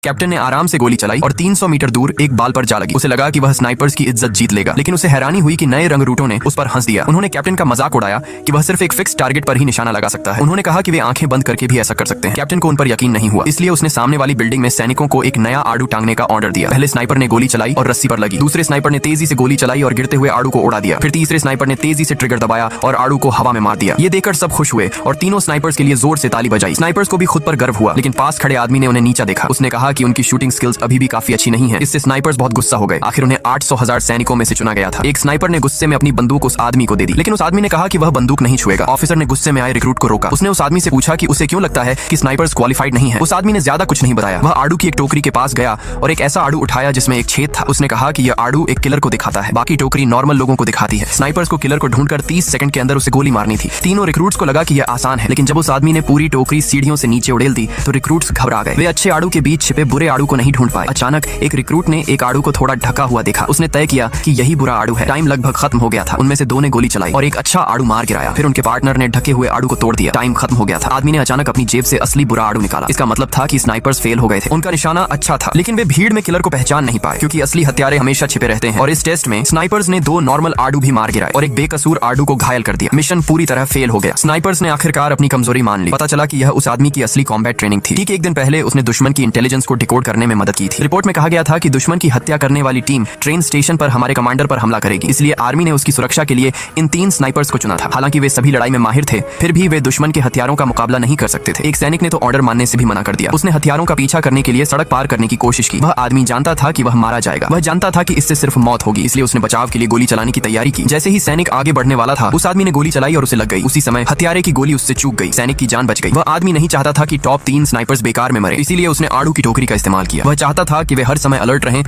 Captain ने आराम से गोली चलाई और 300 मीटर दूर एक बाल पर जा लगी। उसे लगा कि वह स्नाइपर्स की इज्जत जीत लेगा, लेकिन उसे हैरानी हुई कि नए रंग रूटों ने उस पर हंस दिया। उन्होंने कैप्टन का मजाक उड़ाया कि वह सिर्फ एक फिक्स टारगेट पर ही निशाना लगा सकता है। उन्होंने कहा कि वे आंखें बंद करके भी ऐसा कर सकते हैं। कैप्टन को उन पर यकीन नहीं हुआ, इसलिए उसने सामने वाली बिल्डिंग में सैनिकों को एक नया आड़ू टांगने का ऑर्डर दिया। पहले स्नाइपर ने गोली चलाई और रस्सी पर लगी, दूसरे स्नाइपर ने तेजी से गोली चलाई और गिरते हुए आड़ू को उड़ा दिया, फिर तीसरे स्नाइपर ने तेजी से ट्रिगर दबाया और आड़ू को हवा में मार दिया। ये देखकर सब खुश हुए और तीनों स्नाइपर्स के लिए जोर से ताली बजाई। स्नाइपर्स को भी खुद पर गर्व हुआ, लेकिन पास खड़े आदमी ने उन्हें नीचा देखा। उसने कहा कि उनकी शूटिंग स्किल्स अभी भी काफी अच्छी नहीं है। इससे स्नाइपर्स बहुत गुस्सा हो गए। आखिर उन्हें 800,000 सैनिकों में से चुना गया था। एक स्नाइपर ने गुस्से में अपनी बंदूक उस आदमी को दे दी, लेकिन उस आदमी ने कहा कि वह बंदूक नहीं छुएगा। ऑफिसर ने गुस्से में आए रिक्रूट को रोका। उसने उस आदमी से पूछा कि उसे क्यों लगता है कि स्नाइपर्स क्वालिफाइड नहीं है। उस आदमी ने ज्यादा कुछ नहीं बताया। वह आड़ू की एक टोकरी के पास गया और एक ऐसा आड़ू उठाया जिसमें एक छेद था। उसने कहा कि यह आड़ू एक किलर को दिखाता है, बाकी टोकरी नॉर्मल लोगों को दिखाती है। स्नाइपर्स को किलर को ढूंढकर 30 सेकंड के अंदर उसे गोली मारनी थी। तीनों रिक्रूट्स को लगा कि यह आसान है, लेकिन जब उस आदमी ने पूरी टोकरी सीढ़ियों से नीचे उड़ेल दी तो रिक्रूट्स घबरा गए। वे अच्छे आड़ू के बीच छिपे बुरे आड़ू को नहीं ढूंढ पाए। अचानक एक रिक्रूट ने एक आड़ू को थोड़ा ढका हुआ देखा। उसने तय किया कि यही बुरा आड़ू है। टाइम लगभग खत्म हो गया था। उनमें से दो ने गोली चलाई और एक अच्छा आड़ू मार गिराया। फिर उनके पार्टनर ने ढके हुए आड़ू को तोड़ दिया। टाइम खत्म हो गया था। आदमी ने अचानक अपनी जेब से असली बुरा आड़ू निकाला। इसका मतलब था कि स्नाइपर्स फेल हो गए थे। उनका निशाना अच्छा था, लेकिन वे भीड़ में किलर को पहचान नहीं पाए, क्योंकि असली हथियारे हमेशा छिपे रहते हैं। और इस टेस्ट में स्नाइपर्स ने 2 नॉर्मल आड़ू भी मार गिराए और एक बेकसूर आड़ू को घायल कर दिया। मिशन पूरी तरह फेल हो गया। स्नाइपर्स ने आखिरकार अपनी कमजोरी मान ली। पता चला कि यह उस आदमी की असली कॉम्बैट ट्रेनिंग थी। ठीक एक दिन पहले उसने दुश्मन की इंटेलिजेंस को डिकोड करने में मदद की थी। रिपोर्ट में कहा गया था कि दुश्मन की हत्या करने वाली टीम ट्रेन स्टेशन पर हमारे कमांडर पर हमला करेगी, इसलिए आर्मी ने उसकी सुरक्षा के लिए इन 3 स्नाइपर्स को चुना था। हालांकि वे सभी लड़ाई में माहिर थे, फिर भी वे दुश्मन के हथियारों का मुकाबला नहीं कर सकते थे। एक सैनिक ने तो ऑर्डर मानने से भी मना कर दिया। उसने हथियारों का पीछा करने के लिए सड़क पार करने की कोशिश की। वह आदमी जानता था कि वह मारा जाएगा। वह जानता था कि इससे सिर्फ मौत होगी, इसलिए उसने बचाव के लिए गोली चलाने की तैयारी की। जैसे ही सैनिक आगे बढ़ने वाला था, उस आदमी ने गोली चलाई और उसे लग गई। उसी समय हथियारे की गोली उससे चूक गई। सैनिक की जान बच गई। वह आदमी नहीं चाहता था कि टॉप 3 स्नाइपर्स बेकार में मरे, इसीलिए उसने आड़ू की टोकरी का इस्तेमाल किया। वह चाहता था कि वे हर समय अलर्ट रहें